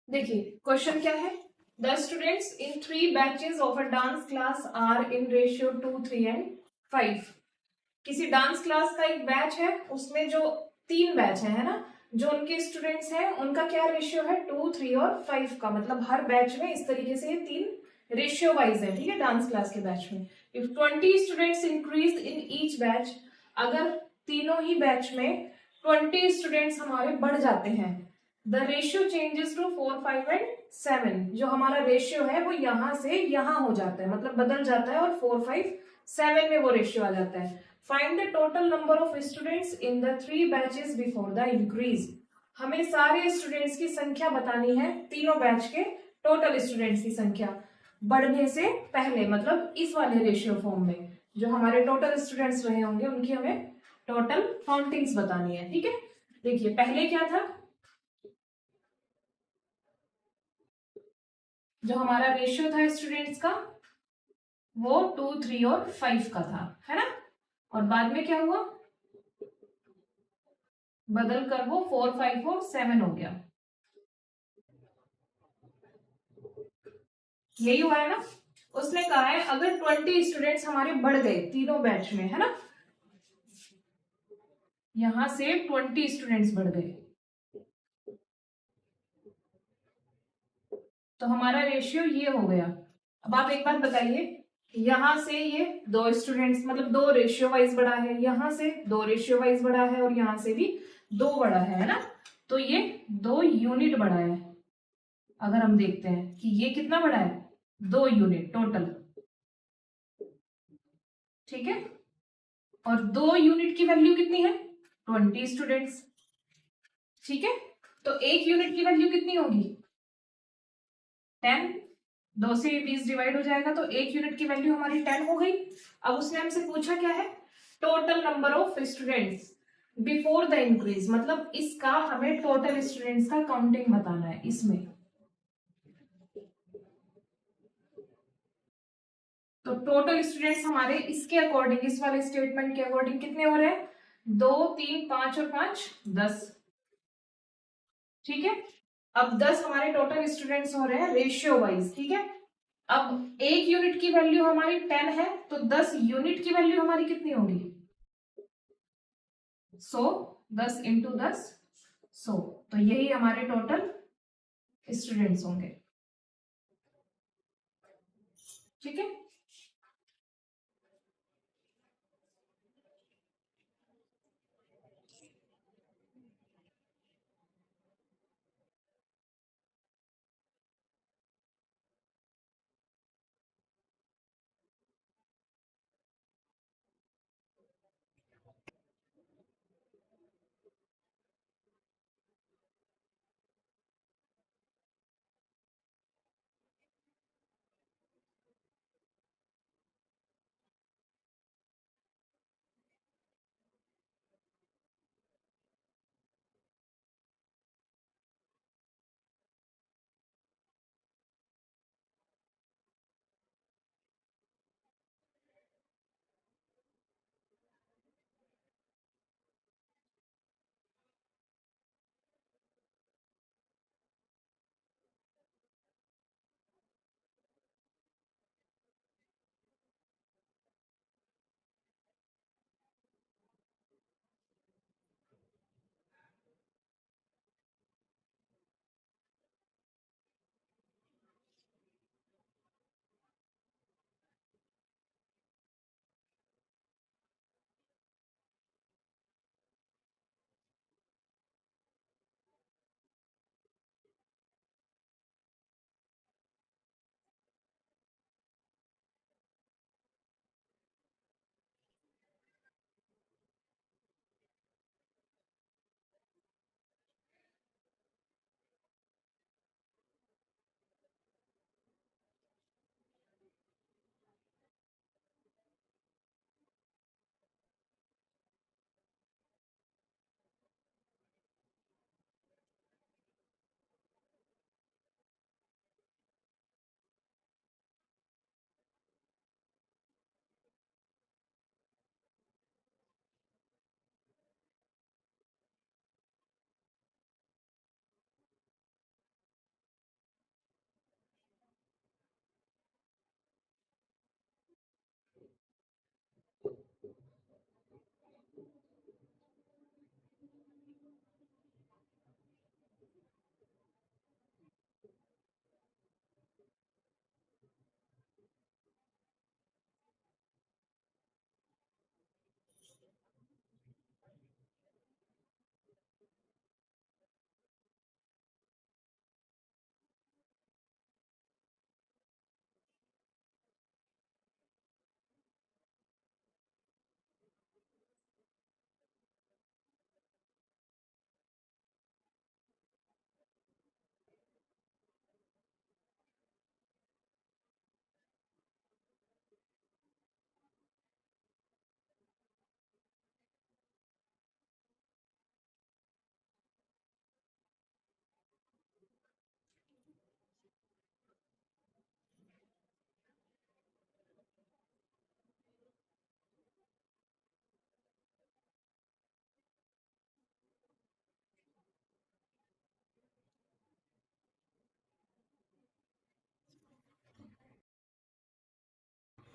देखिए क्वेश्चन क्या है, the students in 3 batches of a dance class are in ratio 2, 3 and 5। किसी dance class का एक बैच है, उसमें जो 3 बैच है ना, जो उनके स्टूडेंट्स हैं उनका क्या रेशियो है 2, 3 और 5 का। मतलब हर बैच में इस तरीके से ये 3 रेशियो वाइज है, ठीक है। डांस क्लास के बैच में if 20 students increase in each batch, अगर तीनों ही बैच में 20 स्टूडेंट्स हमारे बढ़ जाते हैं, the ratio changes to 4, 5 and 7। जो हमारा रेशियो है वो यहां से यहां हो जाता है, मतलब बदल जाता है और 4, 5, 7 में वो रेशियो आ जाता है। Find the total number of students in the 3 batches before the increase. हमें सारे स्टूडेंट्स की संख्या बतानी है, तीनों बैच के टोटल स्टूडेंट्स की संख्या बढ़ने से पहले, मतलब इस वाले रेशियो फॉर्म में जो हमारे टोटल स्टूडेंट्स रहे होंगे उनकी हमें टोटल काउंटिंग्स बतानी है, ठीक है। देखिए पहले क्या था, जो हमारा रेशियो था स्टूडेंट्स का वो 2, 3 और 5 का था, है ना। और बाद में क्या हुआ, बदल कर वो 4, 5 और 7 हो गया। यही हुआ है ना। उसने कहा है अगर 20 स्टूडेंट्स हमारे बढ़ गए तीनों बैच में, है ना, यहां से 20 स्टूडेंट्स बढ़ गए तो हमारा रेशियो ये हो गया। अब आप एक बात बताइए, यहां से ये 2 स्टूडेंट्स, मतलब 2 रेशियो वाइज बढ़ा है, यहां से 2 रेशियो वाइज बढ़ा है और यहां से भी 2 बढ़ा है ना। तो ये 2 यूनिट बढ़ा है। अगर हम देखते हैं कि ये कितना बढ़ा है, 2 यूनिट टोटल, ठीक है। और 2 यूनिट की वैल्यू कितनी है, 20 स्टूडेंट्स, ठीक है। तो 1 यूनिट की वैल्यू कितनी होगी, 10। 2 से 20 डिवाइड हो जाएगा तो 1 यूनिट की वैल्यू हमारी 10 हो गई। अब उसने हमसे पूछा क्या है, total number of students before the increase, मतलब इसका हमें टोटल स्टूडेंट्स का काउंटिंग बताना है इसमें। तो टोटल स्टूडेंट्स हमारे इसके अकॉर्डिंग, इस वाले स्टेटमेंट के अकॉर्डिंग कितने हो रहे हैं, 2, 3, 5 और 5 10, ठीक है। अब 10 हमारे टोटल स्टूडेंट्स हो रहे हैं रेशियो वाइज, ठीक है। अब 1 यूनिट की वैल्यू हमारी 10 है, तो 10 यूनिट की वैल्यू हमारी कितनी होगी, 100। 10 इंटू 10 100। तो यही हमारे टोटल स्टूडेंट्स होंगे, ठीक है।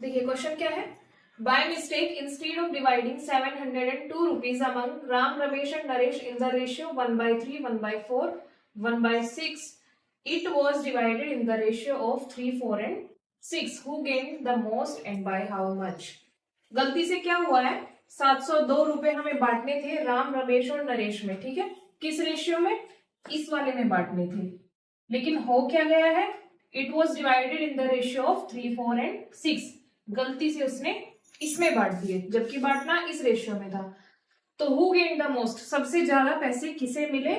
देखिए क्वेश्चन क्या है, by mistake instead of dividing 702 rupees among Ram, Ramesh and Naresh in the ratio 1/3, 1/4, 1/6, it was divided in the ratio of 3, 4 and 6. Who gained the most and by how much? गलती से क्या हुआ है, 702 रुपए हमें बांटने थे राम, रमेश और नरेश में, ठीक है, किस रेशियो में, इस वाले में बांटने थे, लेकिन हो क्या गया है, it was divided in the ratio of 3, 4 and 6. गलती से उसने इसमें बांट दिए, जबकि बांटना इस रेशियो में था. तो हु गेन द मोस्ट, सबसे ज्यादा पैसे किसे मिले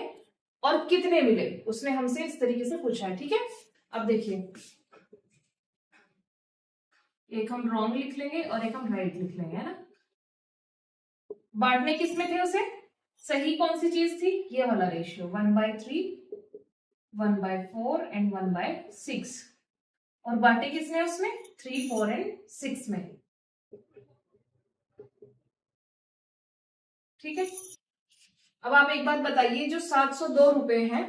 और कितने मिले, उसने हमसे इस तरीके से पूछा है, ठीक है. अब देखिए, एक हम रॉन्ग लिख लेंगे और एक हम राइट लिख लेंगे, है ना. बांटने किस में थे उसे, सही कौन सी चीज थी, ये वाला रेशियो 1/3, 1/4 एंड 1/6. और बांटे किसने उसमें, 3, 4 एंड 6 में, ठीक है. अब आप एक बात बताइए, जो 702 रुपए हैं,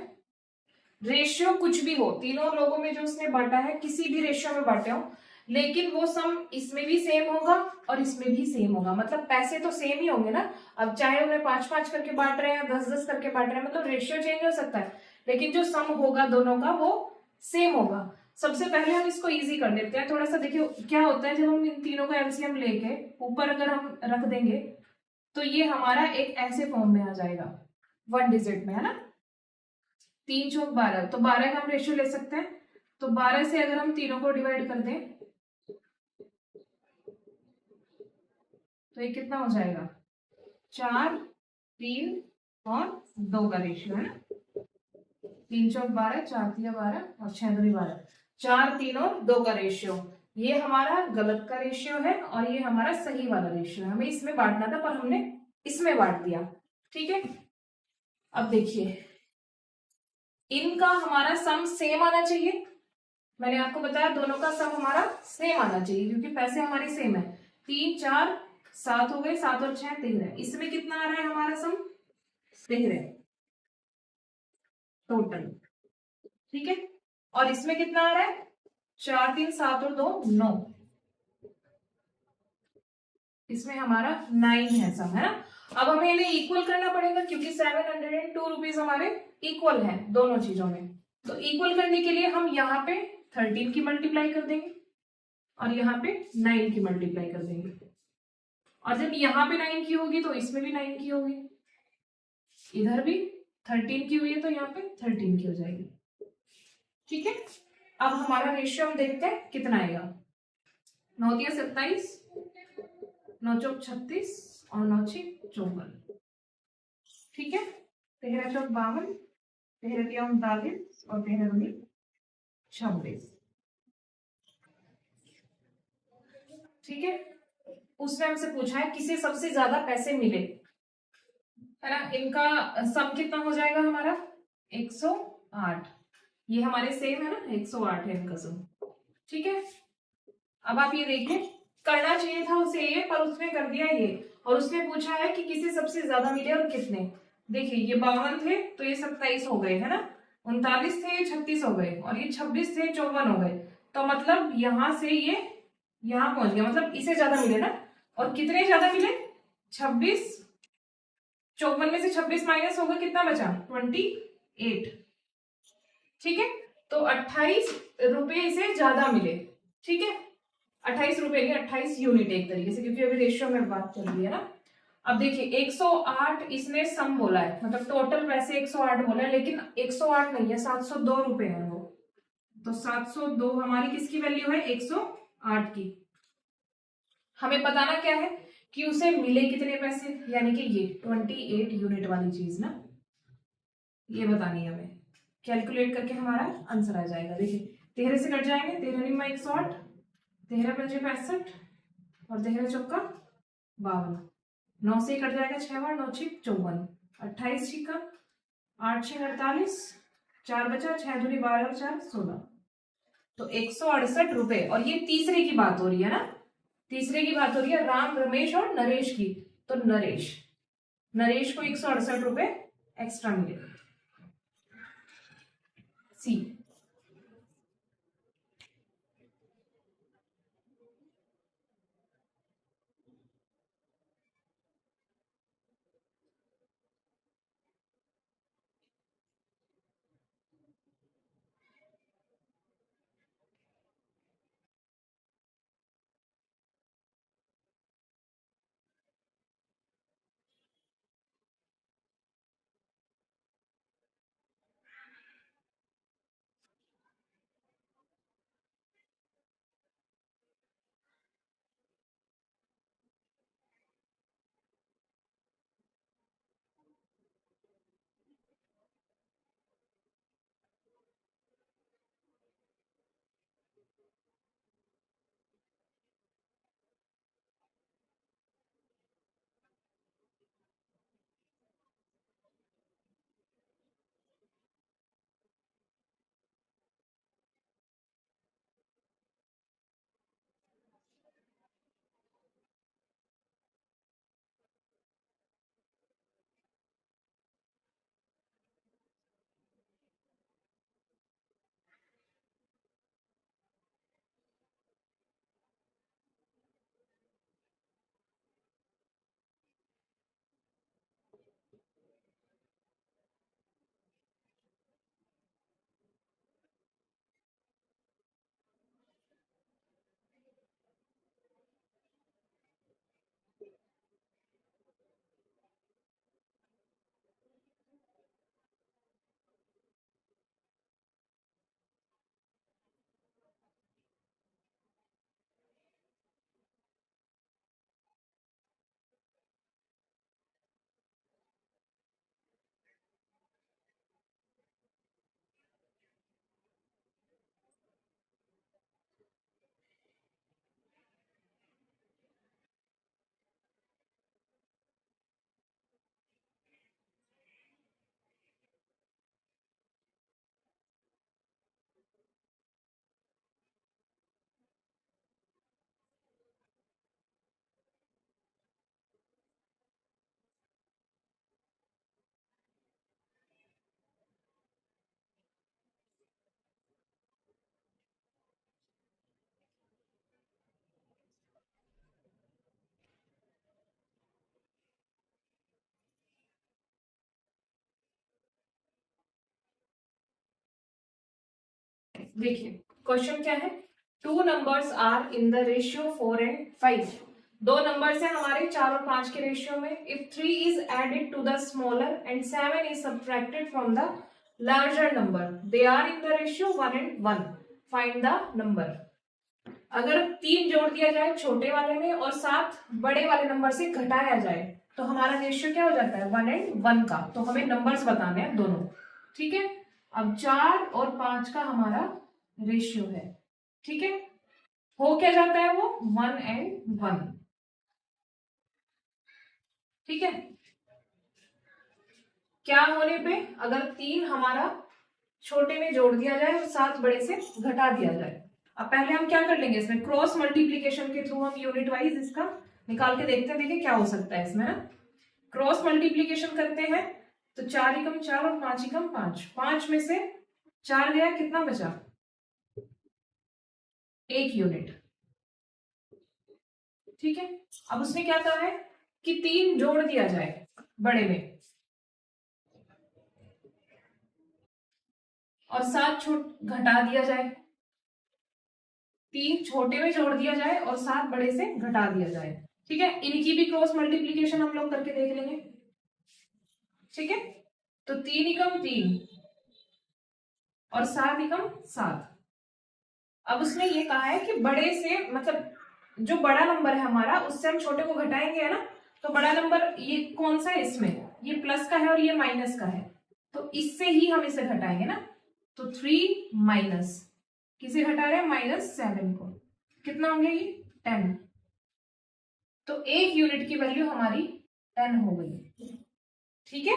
रेशियो कुछ भी हो, तीनों लोगों में जो उसने बांटा है किसी भी रेशियो में बांटे हो, लेकिन वो सम इसमें भी सेम होगा और इसमें भी सेम होगा, मतलब पैसे तो सेम ही होंगे ना. अब चाहे उन्हें 5-5 करके बांट रहे हैं, 10-10 करके बांट रहे हैं, मतलब रेशियो चेंज हो सकता है, लेकिन जो सम होगा दोनों का वो सेम होगा. सबसे पहले हम इसको इजी कर लेते हैं थोड़ा सा. देखिए क्या होता है, जब हम इन तीनों का एलसीएम लेके ऊपर अगर हम रख देंगे तो ये हमारा एक ऐसे फॉर्म में आ जाएगा, 1 डिजिट में, है ना. 3 चौक 12, तो 12 का हम रेशियो ले सकते हैं. तो 12 से अगर हम तीनों को डिवाइड कर दें तो ये कितना हो जाएगा, 4, 3 और 2 का रेशियो, है ना. 3 चौक 12, 4 तिया 12 और 6 दूनी 12, 4, 3 और 2 का रेशियो. ये हमारा गलत का रेशियो है और ये हमारा सही वाला रेशियो है. हमें इसमें बांटना था पर हमने इसमें बांट दिया, ठीक है. अब देखिए, इनका हमारा सम सेम आना चाहिए. मैंने आपको बताया दोनों का सम हमारा सेम आना चाहिए क्योंकि पैसे हमारे सेम है. 3, 4, 7 हो गए, 7 और 6 13. इसमें कितना आ रहा है हमारा सम, 13 टोटल, ठीक है. और इसमें कितना आ रहा है, 4, 3, 7 और 2 9. इसमें हमारा 9 है सम, है ना. अब हमें इन्हें इक्वल करना पड़ेगा क्योंकि 702 रुपीज हमारे इक्वल हैं दोनों चीजों में. तो इक्वल करने के लिए हम यहाँ पे 13 की मल्टीप्लाई कर देंगे और यहाँ पे 9 की मल्टीप्लाई कर देंगे. और जब यहाँ पे 9 की होगी तो इसमें भी 9 की होगी, इधर भी 13 की हुई है तो यहाँ पे 13 की हो जाएगी, ठीक है. अब हमारा रेशियो हम देखते हैं कितना आएगा. 9 तिया 27, 9 चौक 36 और 9 छीक 54, ठीक है. 13 चौक 52, 13 तिया 39 और 13 दूनी 26, ठीक है. उसने हमसे पूछा है किसे सबसे ज्यादा पैसे मिले, है ना. इनका सम कितना हो जाएगा हमारा, 108. ये हमारे सेम है ना, 108 है इनका सम, ठीक है. अब आप ये देखिए, करना चाहिए था उसे ये, पर उसने कर दिया ये. और उसने पूछा है कि किसे सबसे ज्यादा मिले और कितने. देखिए ये 52 थे तो ये 27 हो गए, है ना. 39 थे, ये 36 हो गए और ये 26 थे, 54 हो गए. तो मतलब यहां से ये यहां पहुंच गया, मतलब इसे ज्यादा मिले ना. और कितने ज्यादा मिले, 26. 54 में से 26 माइनस होगा, कितना बचा, 28, ठीक है. तो 28 रुपए इसे ज्यादा मिले, ठीक है. 28 रुपए नहीं, 28 यूनिट एक तरीके से, क्योंकि अभी रेशियो में बात चल रही है ना. अब देखिए 108 इसने सम बोला है, मतलब टोटल पैसे 108 बोला है, लेकिन 108 नहीं है, 702 रुपए है वो. तो 702 हमारी किसकी वैल्यू है, 108 की. हमें बताना क्या है कि उसे मिले कितने पैसे, यानी कि ये 28 यूनिट वाली चीज ना, ये बतानी है हमें. कैलकुलेट करके हमारा आंसर आ जाएगा. देखिए 13 से कट जाएंगे, 13 में 108, 13 पंजे 65 और 13 चौका 52. 9 से कट जाएगा 6 बार, 9 छीक 54, 28 छीका 8 छीक 48, 4 बचा, 6 दूनी 12 और 4 16. तो 168 रुपए. और ये तीसरे की बात हो रही है ना, तीसरे की बात हो रही है, राम, रमेश और नरेश की. तो नरेश को 168 रुपए एक्स्ट्रा मिले, सी. देखिए क्वेश्चन क्या है, two numbers are in the ratio 4 and 5। दो नंबर्स हैं हमारे 4 और 5 के रेशियो में। If 3 is added to the smaller and 7 is subtracted from the larger number, they are in the ratio 1 and 1, find the number. अगर 3 जोड़ दिया जाए छोटे वाले में और 7 बड़े वाले नंबर से घटाया जाए तो हमारा रेशियो क्या हो जाता है, 1 and 1 का। तो हमें नंबर्स बताने हैं दोनों, ठीक है। अब 4 और 5 का हमारा रेशियो है, ठीक है। हो क्या जाता है वो, 1 and 1, ठीक है। क्या होने पे, अगर 3 हमारा छोटे में जोड़ दिया जाए और 7 बड़े से घटा दिया जाए। अब पहले हम क्या कर लेंगे, इसमें क्रॉस मल्टीप्लीकेशन के थ्रू हम यूनिट वाइज इसका निकाल के देखते हैं, देखिए क्या हो सकता है इसमें। क्रॉस मल्टीप्लीकेशन करते हैं तो 4 एकम 4 और 5 एकम 5, 5 में से 4 गया, कितना बचा, 1 यूनिट, ठीक है। अब उसने क्या कहा है कि 3 जोड़ दिया जाए बड़े में और 7 छोट घटा दिया जाए, 3 छोटे में जोड़ दिया जाए और 7 बड़े से घटा दिया जाए, ठीक है। इनकी भी क्रॉस मल्टीप्लीकेशन हम लोग करके देख लेंगे, ठीक है। तो 3 एकम 3 और 7 एकम 7। अब उसने ये कहा है कि बड़े से, मतलब जो बड़ा नंबर है हमारा उससे हम छोटे को घटाएंगे, है ना। तो बड़ा नंबर ये कौन सा है, इसमें ये प्लस का है और ये माइनस का है, तो इससे ही हम इसे घटाएंगे ना। तो 3 माइनस, किसे घटा रहे हैं, -7 को, कितना होंगे ये 10। तो 1 यूनिट की वैल्यू हमारी 10 हो गई, ठीक है।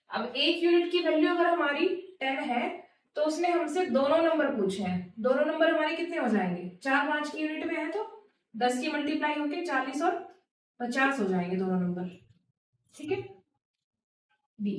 अब 1 यूनिट की वैल्यू अगर हमारी 10 है तो उसने हमसे दोनों नंबर पूछे हैं। दोनों नंबर हमारे कितने हो जाएंगे, 4 5 की यूनिट में है तो 10 की मल्टीप्लाई होके 40 और 50 हो जाएंगे दोनों नंबर, ठीक है। बी।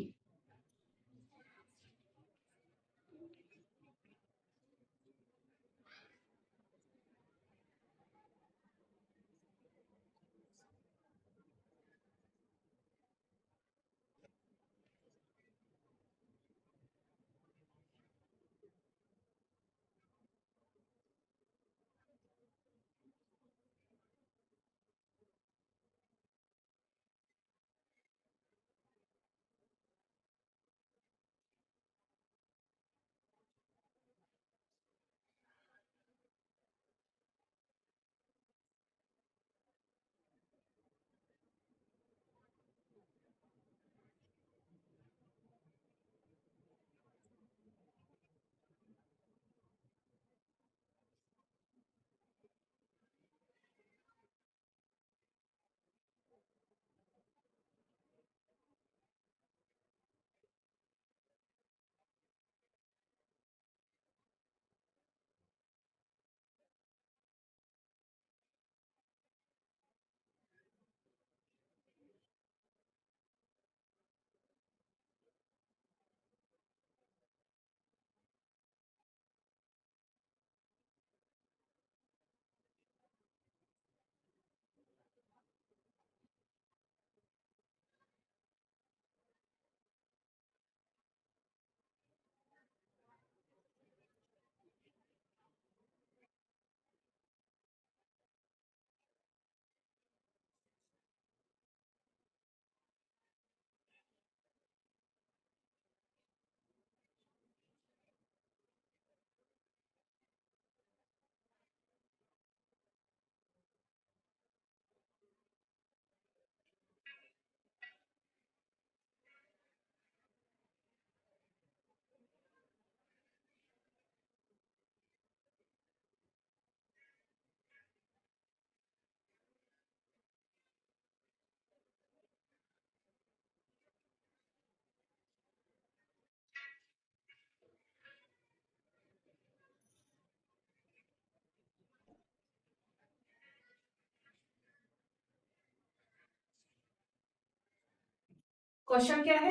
क्वेश्चन क्या है,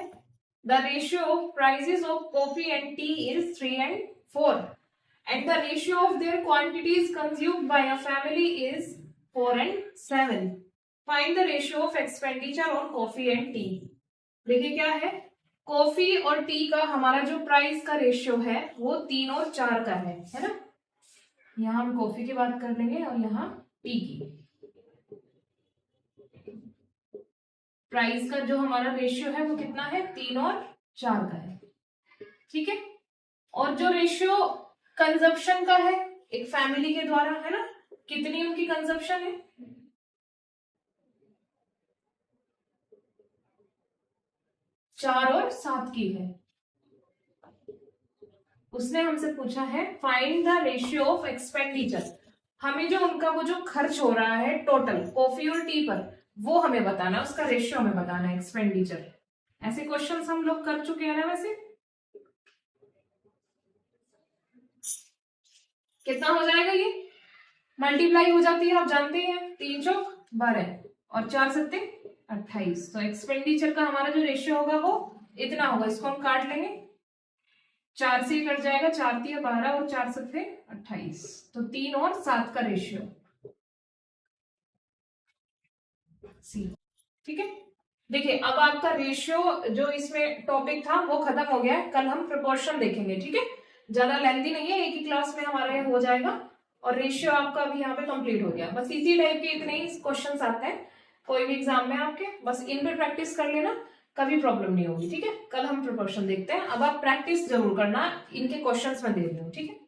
the ratio of prices of coffee and T is 3 and 4 and the ratio of their quantities consumed by a family is 4 and 7. Find the ratio of expenditure on coffee and tea. देखिए क्या है, coffee और T का हमारा जो price का ratio है वो 3 और 4 का है ना। यहाँ हम कॉफी की बात कर लेंगे और यहाँ टी की। प्राइस का जो हमारा रेशियो है वो कितना है, 3 और 4 का है, ठीक है। और जो रेशियो कंजप्शन का है एक फैमिली के द्वारा, है ना, कितनी उनकी कंजप्शन है, 4 और 7 की है। उसने हमसे पूछा है find the ratio of expenditure, हमें जो उनका वो जो खर्च हो रहा है टोटल कॉफी और टी पर वो हमें बताना है, उसका रेशियो हमें बताना है एक्सपेंडिचर। ऐसे क्वेश्चंस हम लोग कर चुके हैं ना वैसे। कितना हो जाएगा ये, मल्टीप्लाई हो जाती है, आप जानते हैं 3 चौक 12 और 4 सत्ते 28। तो एक्सपेंडिचर का हमारा जो रेशियो होगा वो इतना होगा, इसको हम काट लेंगे, 4 से ही कट जाएगा, 4 3 12 और 4 सत्ते 28, तो 3 और 7 का रेशियो सी, ठीक है। देखिए अब आपका रेशियो जो इसमें टॉपिक था वो खत्म हो गया है, कल हम प्रोपोर्शन देखेंगे, ठीक है। ज्यादा लेंथी नहीं है, एक ही क्लास में हमारा ये हो जाएगा और रेशियो आपका अभी यहाँ पे कंप्लीट हो गया। बस इसी टाइप के इतने ही क्वेश्चंस आते हैं कोई भी एग्जाम में आपके, बस इन पे प्रैक्टिस कर लेना, कभी प्रॉब्लम नहीं होगी, ठीक है। कल हम प्रोपोर्शन देखते हैं, अब आप प्रैक्टिस जरूर करना, इनके क्वेश्चंस मैं दे रही हूँ, ठीक है।